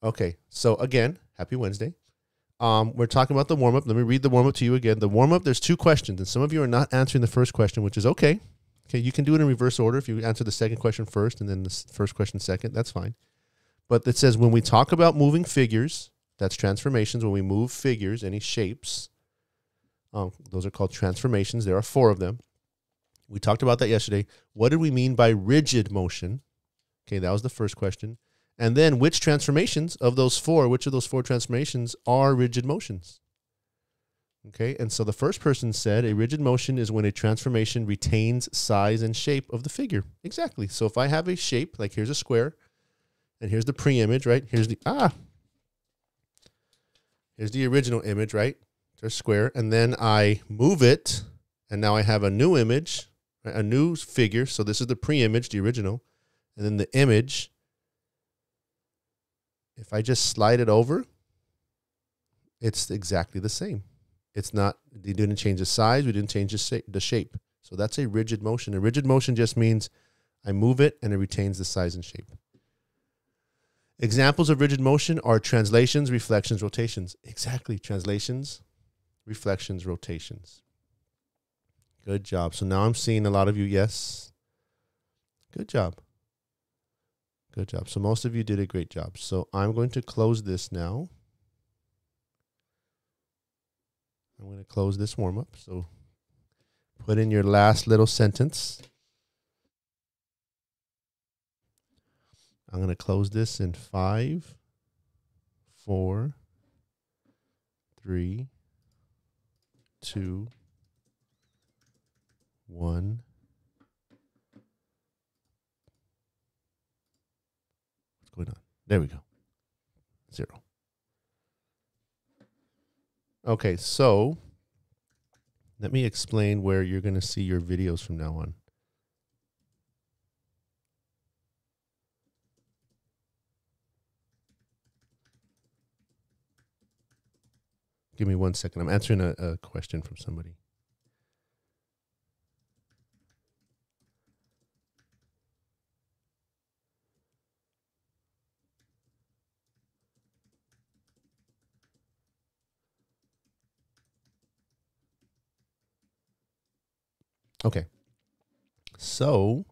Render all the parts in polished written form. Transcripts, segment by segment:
Okay, so again, happy Wednesday. We're talking about the warm-up. Let me read the warm-up to you again. The warm-up, there's two questions, and some of you are not answering the first question, which is okay. Okay, you can do it in reverse order. If you answer the second question first and then the first question second, that's fine. But it says when we talk about moving figures, that's transformations. When we move figures, any shapes, those are called transformations. There are 4 of them. We talked about that yesterday. What did we mean by rigid motion? Okay, that was the first question. And then which transformations of those 4, which of those 4 transformations are rigid motions? Okay, and so the first person said a rigid motion is when a transformation retains size and shape of the figure. Exactly. So if I have a shape, like here's a square, and here's the pre-image, right? Here's the original image, right? There's square, and then I move it, and now I have a new image, right? A new figure. So this is the pre-image, the original, and then the image. If I just slide it over, it's exactly the same. It's not, we didn't change the size, we didn't change the shape. So that's a rigid motion. A rigid motion just means I move it and it retains the size and shape. Examples of rigid motion are translations, reflections, rotations. Exactly, translations, reflections, rotations. Good job. So now I'm seeing a lot of you, yes. Good job. Good job. So most of you did a great job. So I'm going to close this now. I'm going to close this warm-up. So put in your last little sentence. I'm going to close this in 5, 4, 3, 2, 1. What's going on? There we go. 0. Okay, so let me explain where you're going to see your videos from now on. Give me 1 second. I'm answering a question from somebody. Okay. So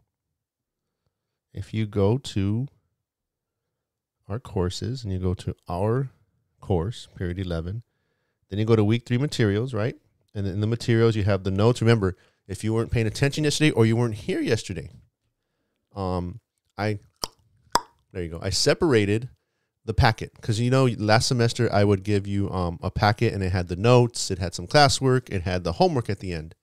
if you go to our courses and you go to our course, period 11, then you go to week 3 materials, right? And in the materials, you have the notes. Remember, if you weren't paying attention yesterday or you weren't here yesterday, there you go. I separated the packet because, you know, last semester I would give you a packet and it had the notes, it had some classwork, it had the homework at the end.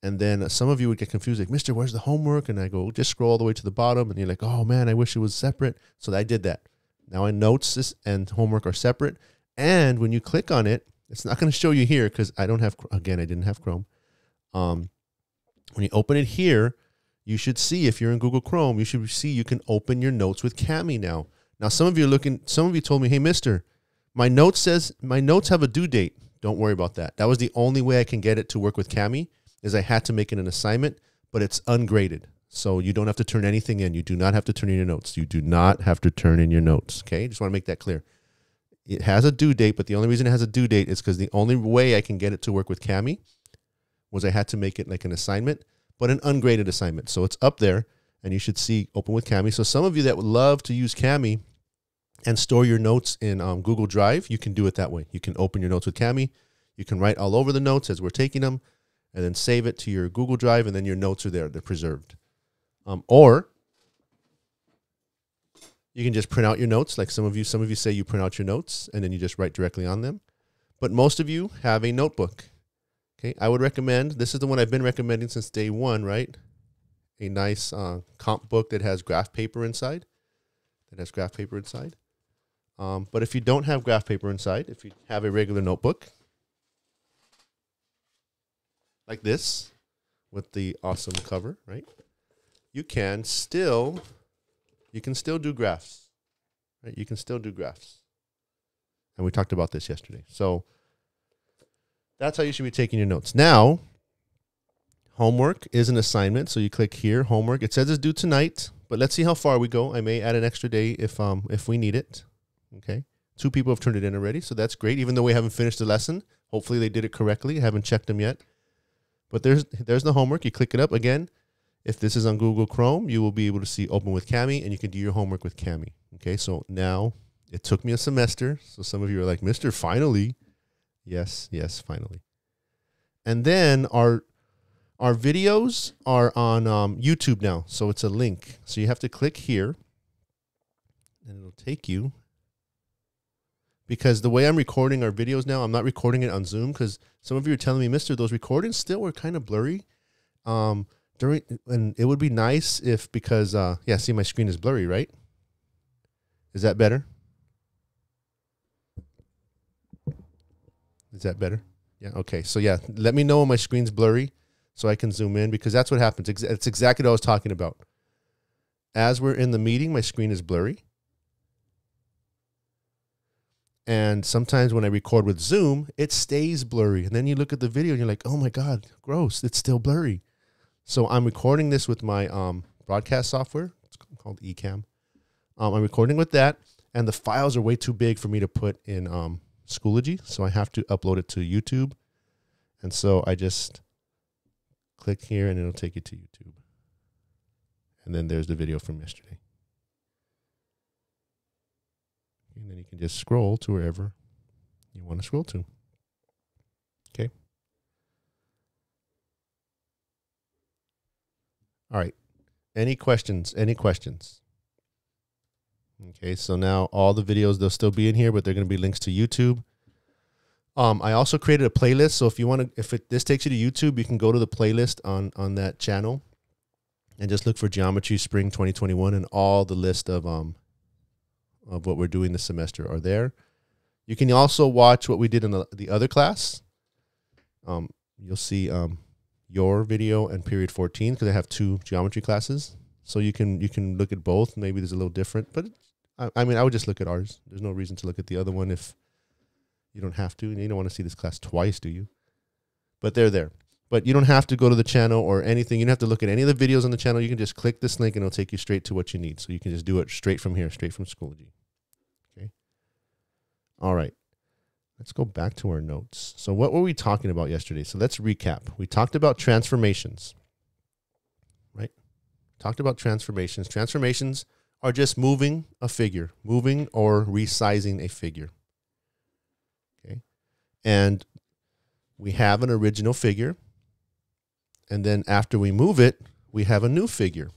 And then some of you would get confused, like, Mister, where's the homework? And I go, just scroll all the way to the bottom. And you're like, oh, man, I wish it was separate. So I did that. Now, notes and homework are separate. And when you click on it, it's not going to show you here because I don't have, again, I didn't have Chrome. When you open it here, you should see, if you're in Google Chrome, you should see you can open your notes with Cami now. Now, some of you told me, hey, Mister, my notes have a due date. Don't worry about that. That was the only way I can get it to work with Cami, is I had to make it an assignment, but it's ungraded. So you don't have to turn anything in. You do not have to turn in your notes. You do not have to turn in your notes, okay? Just want to make that clear. It has a due date, but the only reason it has a due date is because the only way I can get it to work with Cami was I had to make it like an assignment, but an ungraded assignment. So it's up there, and you should see Open with Cami. So some of you that would love to use Cami and store your notes in Google Drive, you can do it that way. You can open your notes with Cami. You can write all over the notes as we're taking them, and then save it to your Google Drive, and then your notes are there. They're preserved. Or you can just print out your notes. Like some of you say you print out your notes, and then you just write directly on them. But most of you have a notebook. Okay, I would recommend, this is the one I've been recommending since day 1, right? A nice comp book that has graph paper inside. But if you don't have graph paper inside, if you have a regular notebook, like this, with the awesome cover, right? You can still do graphs, right? You can still do graphs. And we talked about this yesterday. So that's how you should be taking your notes. Now, homework is an assignment. So you click here, homework. It says it's due tonight, but let's see how far we go. I may add an extra day if we need it. Okay. 2 people have turned it in already, so that's great. Even though we haven't finished the lesson, hopefully they did it correctly. I haven't checked them yet. But there's the homework. You click it up. Again, if this is on Google Chrome, you will be able to see Open with Cami, and you can do your homework with Cami. Okay, so now it took me a semester. So some of you are like, Mr. Finally. Yes, finally. And then our videos are on YouTube now. So it's a link. So you have to click here, and it'll take you. Because the way I'm recording our videos now, I'm not recording it on Zoom, because some of you are telling me, Mister, those recordings still were kind of blurry. And it would be nice if, because, yeah, see, my screen is blurry, right? Is that better? Is that better? Yeah, okay. So, yeah, let me know when my screen's blurry so I can zoom in, because that's what happens. It's exactly what I was talking about. As we're in the meeting, my screen is blurry. And sometimes when I record with Zoom, it stays blurry. And then you look at the video and you're like, oh my God, gross, it's still blurry. So I'm recording this with my broadcast software. It's called Ecamm. I'm recording with that, and the files are way too big for me to put in Schoology, so I have to upload it to YouTube. And so I just click here, and it'll take you to YouTube. And then there's the video from yesterday. And then you can just scroll to wherever you want to scroll to. Okay. All right. Any questions? Any questions? Okay, so now all the videos, they'll still be in here, but they're going to be links to YouTube. I also created a playlist, so if you want to, this takes you to YouTube, you can go to the playlist on that channel and just look for Geometry Spring 2021, and all the list of what we're doing this semester are there. You can also watch what we did in the other class. You'll see your video and period 14, because I have 2 geometry classes. So you can look at both. Maybe there's a little different, but I mean, I would just look at ours. There's no reason to look at the other one if you don't have to, and you don't want to see this class twice, do you? But they're there. But you don't have to go to the channel or anything. You don't have to look at any of the videos on the channel. You can just click this link, and it'll take you straight to what you need. So you can just do it straight from here, straight from Schoology. Okay. All right. Let's go back to our notes. So what were we talking about yesterday? So let's recap. We talked about transformations, right? Talked about transformations. Transformations are just moving a figure, moving or resizing a figure. Okay. And we have an original figure. And then after we move it, we have a new figure.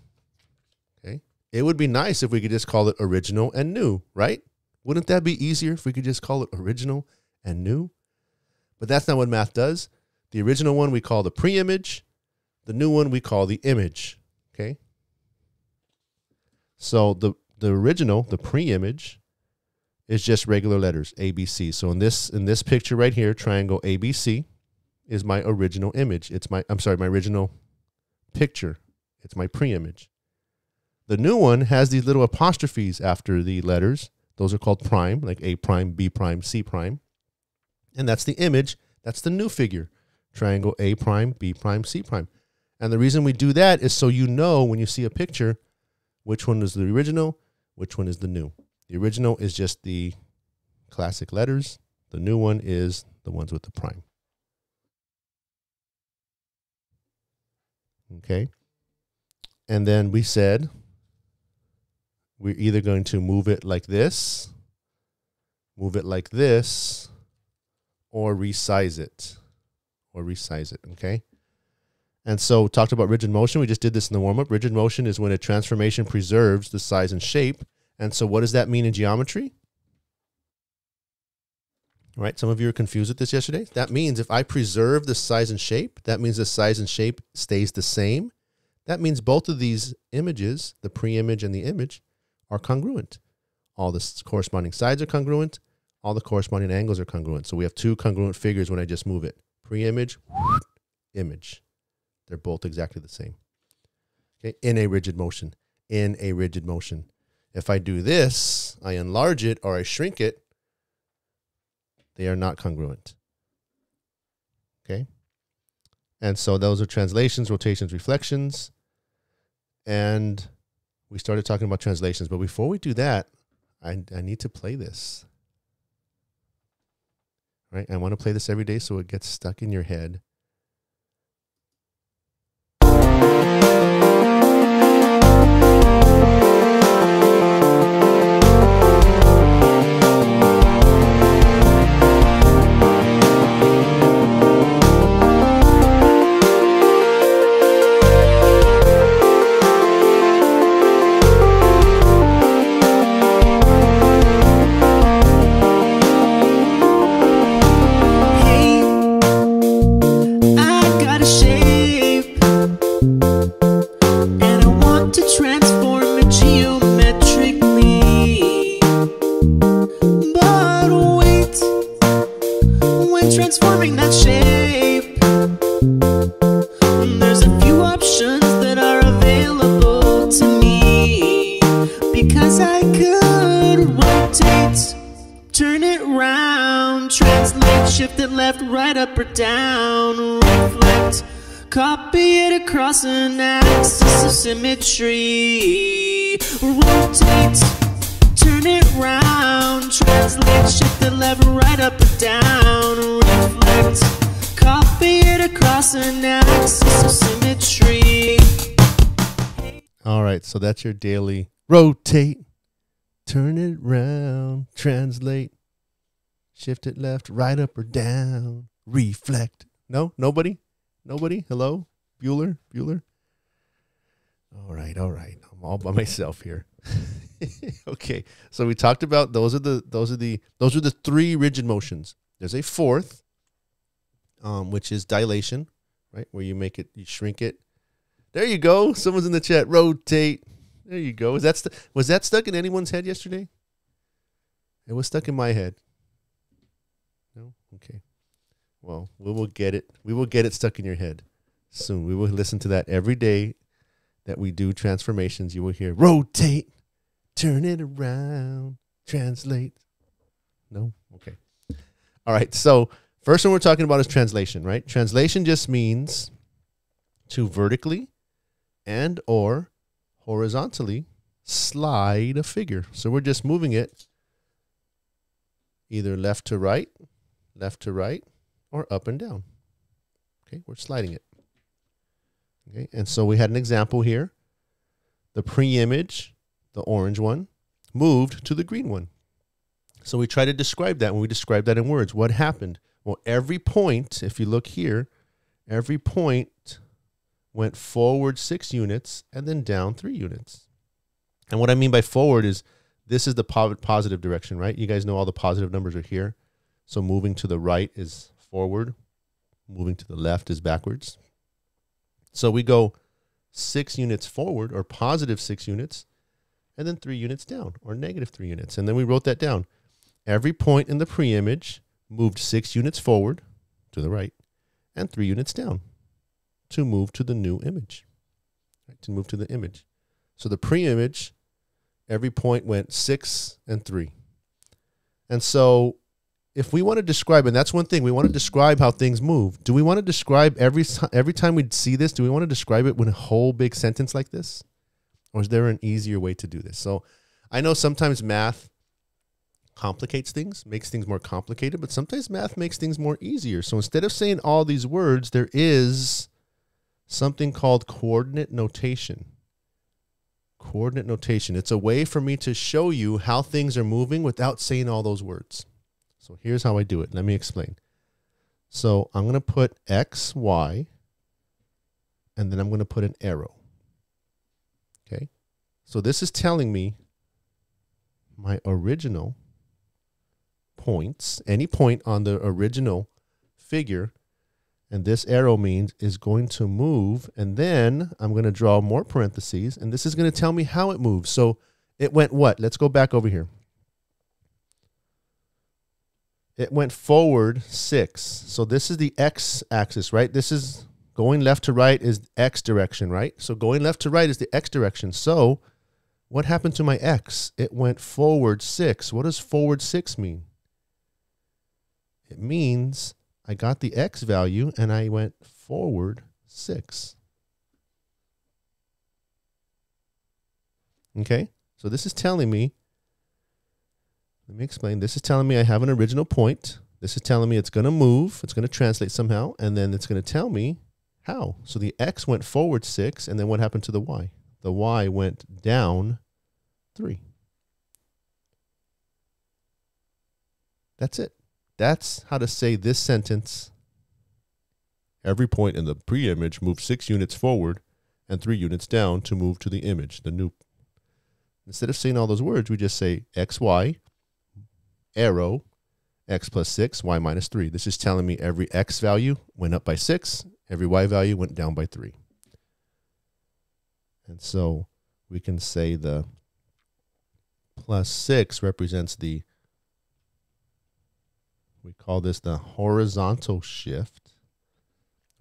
Okay. It would be nice if we could just call it original and new, right? Wouldn't that be easier if we could just call it original and new? But that's not what math does. The original one we call the pre-image. The new one we call the image. Okay. So the original, the pre-image, is just regular letters, ABC. So in this picture right here, triangle ABC is my original image. It's my original picture. It's my pre-image. The new one has these little apostrophes after the letters. Those are called prime, like A prime, B prime, C prime. And that's the image. That's the new figure. Triangle A prime, B prime, C prime. And the reason we do that is so you know when you see a picture which one is the original, which one is the new. The original is just the classic letters. The new one is the ones with the prime. Okay. And then we said we're either going to move it like this, or resize it, okay? And so talked about rigid motion. We just did this in the warm-up. Rigid motion is when a transformation preserves the size and shape. And so what does that mean in geometry? All right, some of you were confused with this yesterday. That means if I preserve the size and shape, that means the size and shape stays the same. That means both of these images, the pre-image and the image, are congruent. All the corresponding sides are congruent. All the corresponding angles are congruent. So we have 2 congruent figures when I just move it. Pre-image, image. They're both exactly the same. Okay, in a rigid motion. If I do this, I enlarge it or I shrink it, they are not congruent. Okay? And so those are translations, rotations, reflections. And we started talking about translations. But before we do that, I need to play this. Right? I want to play this every day so it gets stuck in your head. Transforming that shape, there's a few options that are available to me, because I could rotate, turn it round, translate, shift it left, right, up or down, reflect, copy it across an axis of symmetry, rotate, turn it round, translate, shift it left, right, up or down, reflect, copy it across an axis of symmetry. All right, so that's your daily rotate, turn it round, translate, shift it left, right, up or down, reflect. No, nobody, Hello, Bueller. All right. I'm all by myself here. Okay, so we talked about those are the three rigid motions. There's a fourth, which is dilation, right? Where you shrink it. There you go. Someone's in the chat. Rotate. There you go. Was that stuck in anyone's head yesterday? It was stuck in my head. No? Okay. Well, we will get it. We will get it stuck in your head soon. We will listen to that every day that we do transformations. You will hear rotate, turn it around, translate. No? Okay. All right. So first one we're talking about is translation, right? Translation just means to vertically and or horizontally slide a figure. So we're just moving it either left to right, or up and down. Okay, we're sliding it. Okay, and so we had an example here. The pre-image, the orange one, moved to the green one. So we try to describe that when we describe that in words. What happened? Well, every point, if you look here, every point went forward 6 units and then down 3 units. And what I mean by forward is this is the positive direction, right? You guys know all the positive numbers are here. So moving to the right is forward. Moving to the left is backwards. So we go 6 units forward, or positive 6 units, and then 3 units down, or negative 3 units. And then we wrote that down. Every point in the pre-image moved 6 units forward to the right and 3 units down to move to the new image, right? To move to the image. So the pre-image, every point went 6 and 3. And so if we want to describe, and that's one thing, we want to describe how things move. Do we want to describe every time we see this, do we want to describe it with a whole big sentence like this? Or is there an easier way to do this? So I know sometimes math complicates things, makes things more complicated, but sometimes math makes things more easier. So instead of saying all these words, there is something called coordinate notation. Coordinate notation. It's a way for me to show you how things are moving without saying all those words. So here's how I do it. Let me explain. So I'm going to put X, Y, and then I'm going to put an arrow. Okay. So this is telling me my original points, any point on the original figure, and this arrow means is going to move, and then I'm going to draw more parentheses, and this is going to tell me how it moves. So it went what? Let's go back over here. It went forward 6. So this is the X axis, right? This is going left to right is X direction, right? So going left to right is the X direction. So what happened to my X? It went forward 6. What does forward 6 mean? It means I got the X value and I went forward 6. Okay? So this is telling me Let me explain. This is telling me I have an original point. This is telling me it's going to move. It's going to translate somehow. And then it's going to tell me how. So the x went forward 6. And then what happened to the y? The y went down 3. That's it. That's how to say this sentence. Every point in the pre-image moved 6 units forward and 3 units down to move to the image, the new. Instead of saying all those words, we just say x, y, arrow, x plus 6, y minus 3. This is telling me every x value went up by 6, every y value went down by 3. And so we can say the plus 6 represents the, we call this the horizontal shift,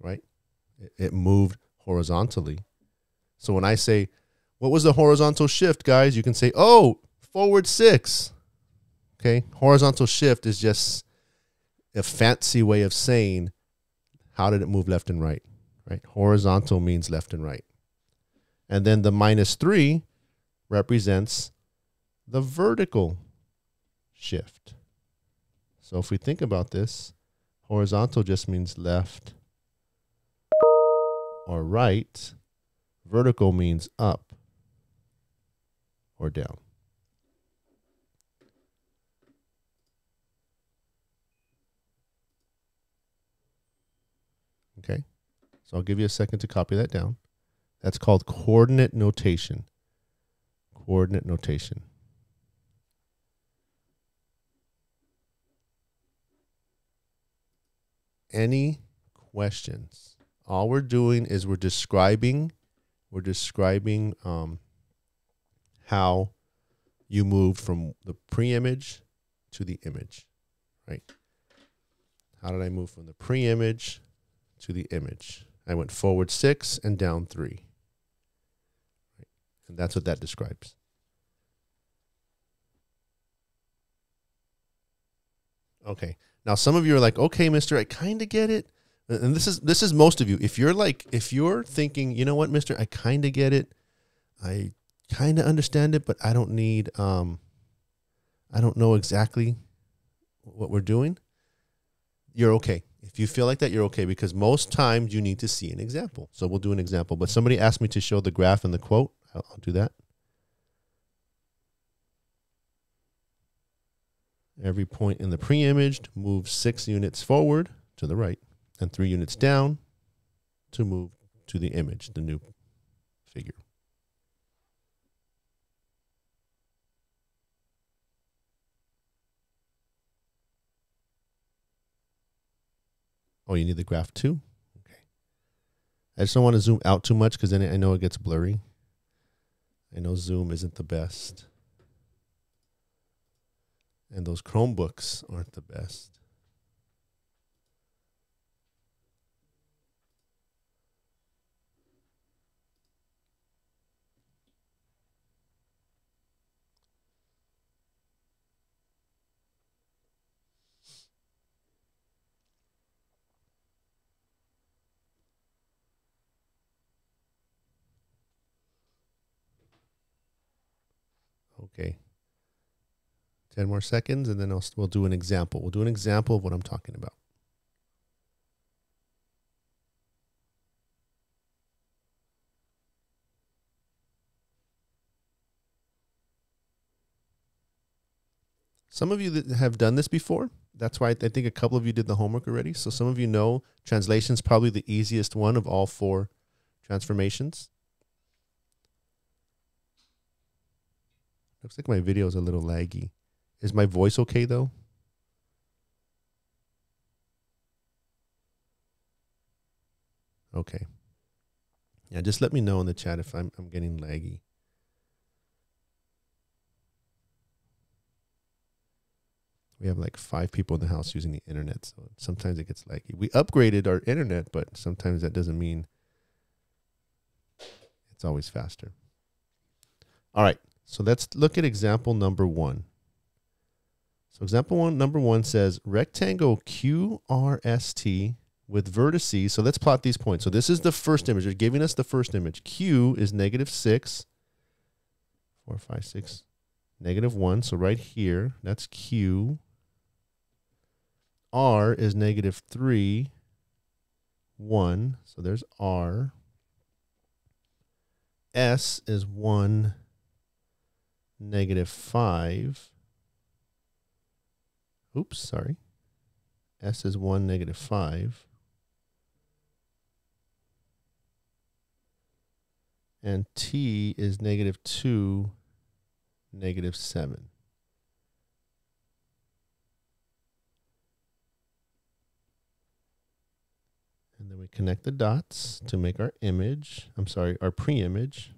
right? It moved horizontally. So when I say, what was the horizontal shift, guys? You can say, oh, forward 6. Okay, horizontal shift is just a fancy way of saying how did it move left and right, right? Horizontal means left and right. And then the minus 3 represents the vertical shift. So if we think about this, horizontal just means left or right. Vertical means up or down. Okay, so I'll give you a second to copy that down. That's called coordinate notation. Coordinate notation. Any questions? All we're doing is we're describing how you moved from the pre-image to the image, right? How did I move from the pre-image to the image? I went forward 6 and down 3. Right? And that's what that describes. Okay. Now some of you are like, okay, mister, I kind of get it. And this is most of you. If you're thinking, you know what, mister, I kind of get it. I kind of understand it, but I don't need, I don't know exactly what we're doing. You're okay. If you feel like that, you're okay, because most times you need to see an example. So we'll do an example. But somebody asked me to show the graph and the quote. I'll do that. Every point in the pre-imaged moves 6 units forward to the right and 3 units down to move to the image, the new figure. Oh, you need the graph too? Okay. I just don't want to zoom out too much because then I know it gets blurry. I know Zoom isn't the best. And those Chromebooks aren't the best. Okay. 10 more seconds, and then we'll do an example. We'll do an example of what I'm talking about. Some of you that have done this before, that's why I think a couple of you did the homework already. So some of you know translation is probably the easiest one of all 4 transformations. Looks like my video is a little laggy. Is my voice okay though? Okay. Yeah, just let me know in the chat if I'm getting laggy. We have like 5 people in the house using the internet, so sometimes it gets laggy. We upgraded our internet, but sometimes that doesn't mean it's always faster. All right, so let's look at example number 1. So example number 1 says rectangle QRST with vertices. So let's plot these points. So this is the first image. They're giving us the first image. Q is -6, 4, 5, 6, -1. So right here, that's Q. R is -3, 1. So there's R. S is 1, -5. Oops, sorry. S is 1, -5. And T is -2, -7. And then we connect the dots to make our image. I'm sorry, our pre-image.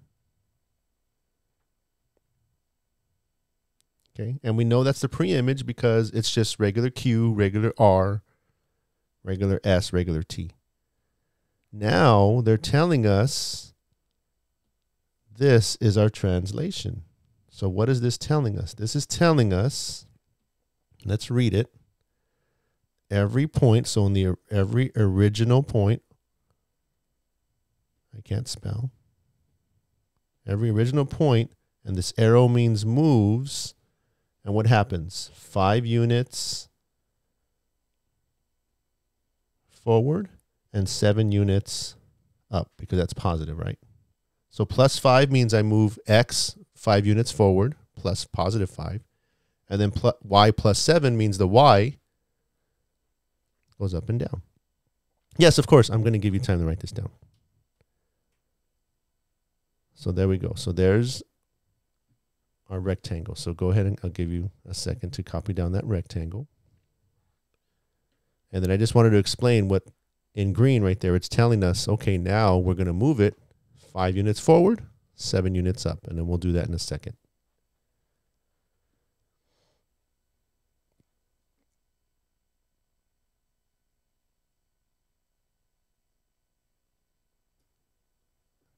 Okay, and we know that's the pre-image because it's just regular Q, regular R, regular S, regular T. Now they're telling us this is our translation. So what is this telling us? This is telling us, let's read it. Every point, so in every original point, I can't spell. Every original point, and this arrow means moves. And what happens? 5 units forward and 7 units up, because that's positive, right? So +5 means I move X 5 units forward, plus +5. And then Y +7 means the Y goes up and down. Yes, of course, I'm going to give you time to write this down. So there we go. So there's our rectangle. So go ahead and I'll give you a second to copy down that rectangle. And then I just wanted to explain what in green right there, it's telling us, okay, now we're going to move it 5 units forward, 7 units up. And then we'll do that in a second.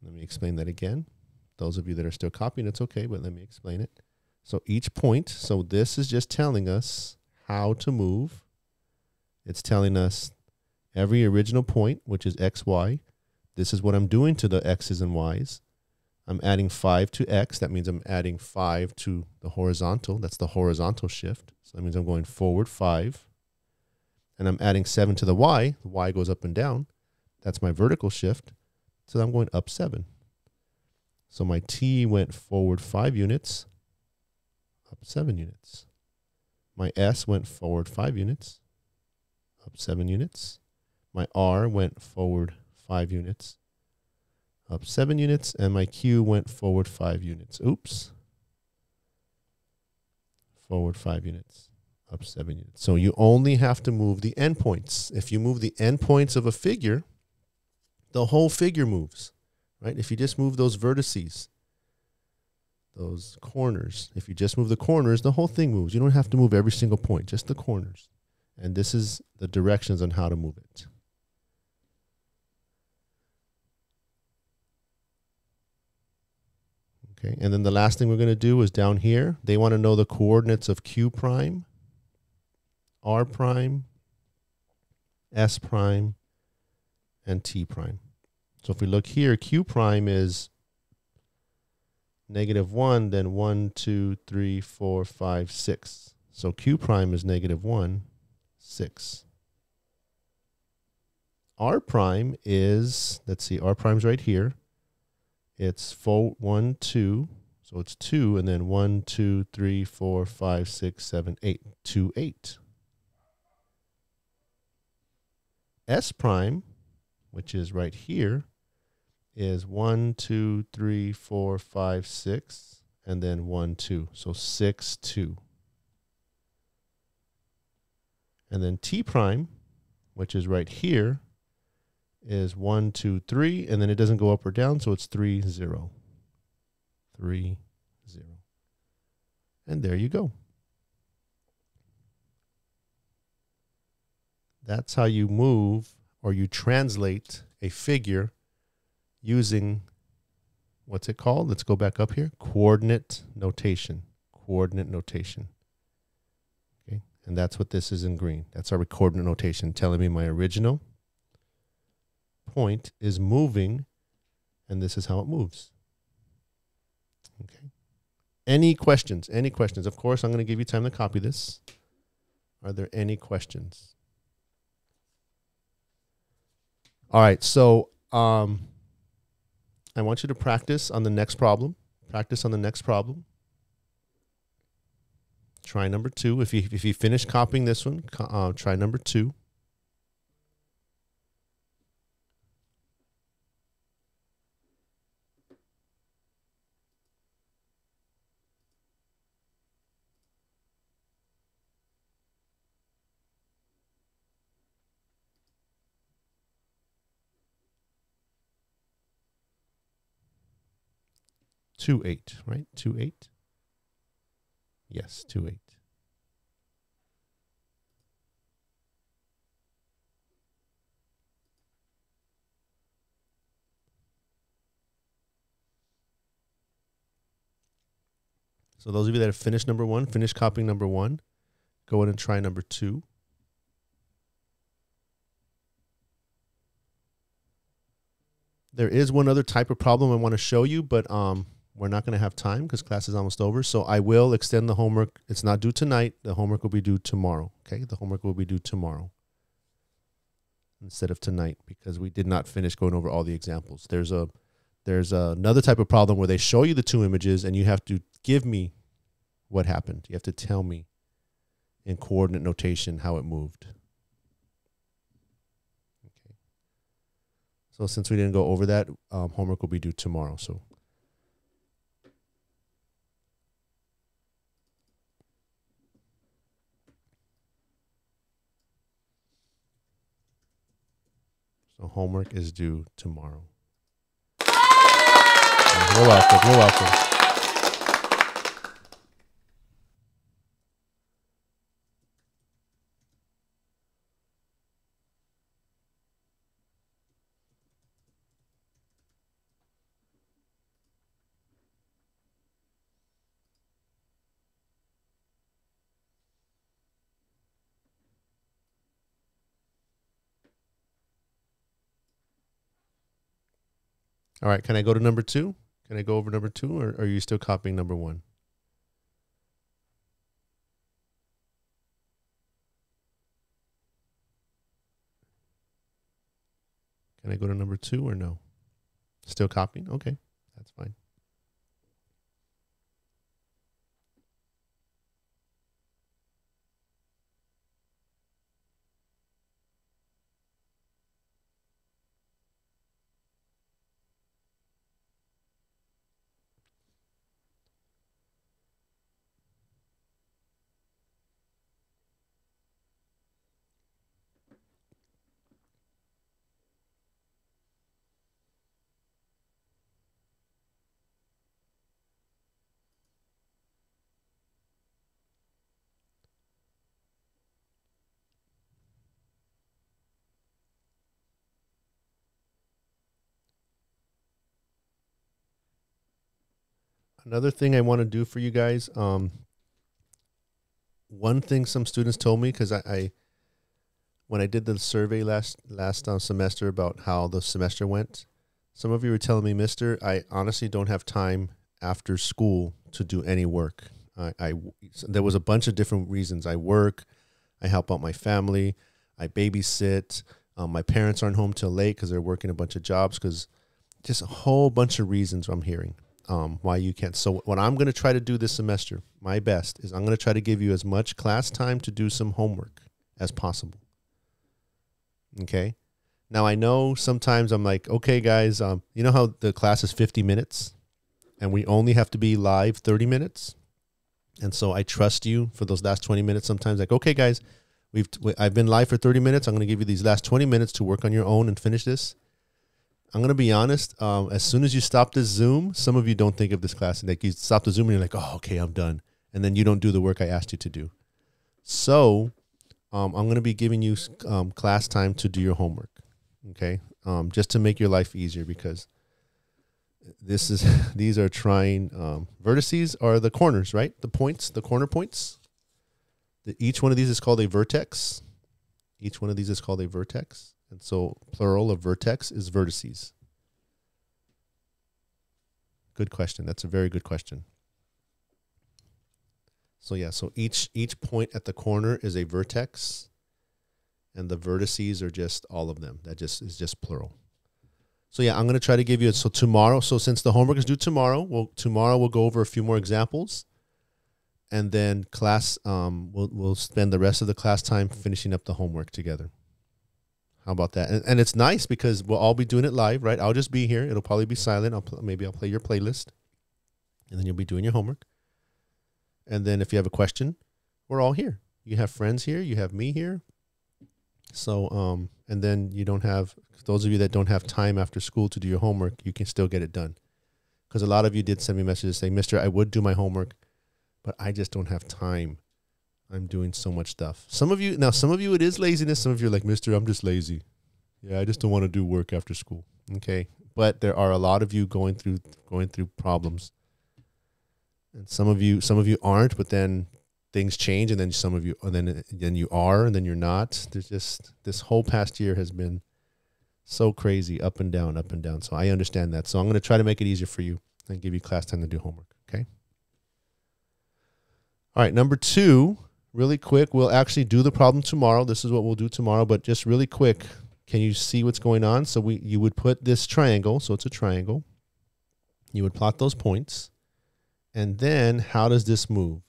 Let me explain that again. Those of you that are still copying, it's okay, but let me explain it. So each point, so this is just telling us how to move. It's telling us every original point, which is X, Y. This is what I'm doing to the X's and Y's. I'm adding 5 to X. That means I'm adding 5 to the horizontal. That's the horizontal shift. So that means I'm going forward 5. And I'm adding 7 to the Y. The Y goes up and down. That's my vertical shift. So I'm going up 7. So my T went forward 5 units, up 7 units. My S went forward 5 units, up 7 units. My R went forward 5 units, up 7 units. And my Q went forward 5 units. Oops. Forward 5 units, up 7 units. So you only have to move the endpoints. If you move the endpoints of a figure, the whole figure moves, right? If you just move those vertices, those corners, if you just move the corners, the whole thing moves. You don't have to move every single point, just the corners. And this is the directions on how to move it. Okay, and then the last thing we're going to do is down here, they want to know the coordinates of Q prime, R prime, S prime, and T prime. So if we look here, Q prime is -1, then 1, 2, 3, 4, 5, 6. So Q prime is -1, 6. R prime is, let's see, R prime's right here. It's 4, 1, 2. So it's 2, and then 1, 2, 3, 4, 5, 6, 7, 8. 2, 8. S prime, which is right here, is 1, 2, 3, 4, 5, 6, and then 1, 2. So 6, 2. And then T prime, which is right here, is 1, 2, 3, and then it doesn't go up or down, so it's 3, 0. 3, 0. And there you go. That's how you move or you translate a figure using, what's it called? Let's go back up here. Coordinate notation. Coordinate notation. Okay, and that's what this is in green. That's our coordinate notation telling me my original point is moving, and this is how it moves. Okay. Any questions? Any questions? Of course, I'm going to give you time to copy this. Are there any questions? All right. So I want you to practice on the next problem. Practice on the next problem. Try number 2. If you finish copying this one, try number 2. Two eight, right? 2-8. Yes, 2-8. So those of you that have finished number 1, finish copying number 1. Go in and try number 2. There is one other type of problem I want to show you, but we're not going to have time because class is almost over. So I will extend the homework. It's not due tonight. The homework will be due tomorrow. Okay, the homework will be due tomorrow instead of tonight because we did not finish going over all the examples. There's another type of problem where they show you the 2 images and you have to give me what happened. You have to tell me in coordinate notation how it moved. Okay. So since we didn't go over that, homework will be due tomorrow. So homework is due tomorrow. You're welcome. You're welcome. All right, can I go to number 2? Can I go over number 2, or are you still copying number 1? Can I go to number 2 or no? Still copying? Okay, that's fine. Another thing I want to do for you guys, one thing some students told me, because I when I did the survey last semester about how the semester went, some of you were telling me, Mister, I honestly don't have time after school to do any work. There was a bunch of different reasons. I work, I help out my family, I babysit. My parents aren't home till late because they're working a bunch of jobs. Because just a whole bunch of reasons I'm hearing why you can't. So what I'm going to try to do this semester, my best, is I'm going to try to give you as much class time to do some homework as possible. Okay. Now I know sometimes I'm like, okay, guys, you know how the class is 50 minutes and we only have to be live 30 minutes. And so I trust you for those last 20 minutes. Sometimes like, okay, guys, I've been live for 30 minutes. I'm going to give you these last 20 minutes to work on your own and finish this. I'm going to be honest. As soon as you stop this Zoom, some of you don't think of this class. Like you stop the Zoom and you're like, oh, okay, I'm done. And then you don't do the work I asked you to do. So I'm going to be giving you class time to do your homework. Okay. Just to make your life easier, because these are trying, vertices are the corners, right? The points, the corner points. Each one of these is called a vertex. Each one of these is called a vertex. And so plural of vertex is vertices. Good question. That's a very good question. So yeah, so each point at the corner is a vertex, and the vertices are just all of them. That just is just plural. So yeah, I'm going to try to give you so tomorrow. So since the homework is due tomorrow, we'll go over a few more examples, and then class we'll spend the rest of the class time finishing up the homework together. How about that? And it's nice because we'll all be doing it live, right? I'll just be here. It'll probably be silent. Maybe I'll play your playlist, and then you'll be doing your homework. And then if you have a question, we're all here. You have friends here. You have me here. So, and then you don't have, those of you that don't have time after school to do your homework, you can still get it done. Because a lot of you did send me messages saying, Mister, I would do my homework, but I just don't have time. I'm doing so much stuff. Some of you it is laziness. Some of you are like, Mister, I'm just lazy. Yeah, I just don't want to do work after school. Okay. But there are a lot of you going through problems. And some of you aren't, but then things change, and then some of you, and then you are, and then you're not. There's just, this whole past year has been so crazy, up and down, up and down. So I understand that. So I'm going to try to make it easier for you and give you class time to do homework. Okay. All right. Number 2, really quick. We'll actually do the problem tomorrow. This is what we'll do tomorrow, but just really quick. Can you see what's going on? So you would put this triangle. So it's a triangle. You would plot those points. And then how does this move?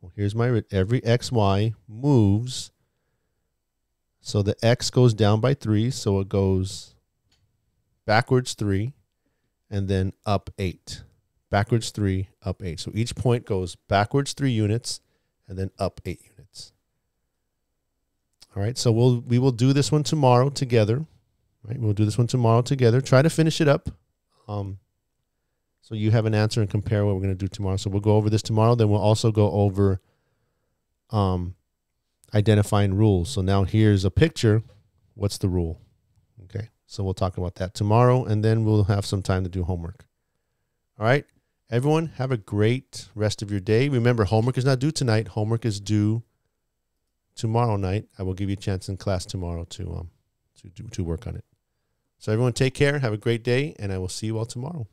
Well, here's every XY moves. So the X goes down by 3. So it goes backwards 3 and then up 8. Backwards 3, up 8. So each point goes backwards 3 units and then up 8 units. All right. So we will do this one tomorrow together. Right. We'll do this one tomorrow together. Try to finish it up. So you have an answer and compare what we're going to do tomorrow. So we'll go over this tomorrow. Then we'll also go over identifying rules. So now here's a picture. What's the rule? Okay. So we'll talk about that tomorrow, and then we'll have some time to do homework. All right. Everyone, have a great rest of your day. Remember, homework is not due tonight. Homework is due tomorrow night. I will give you a chance in class tomorrow to work on it. So everyone, take care. Have a great day, and I will see you all tomorrow.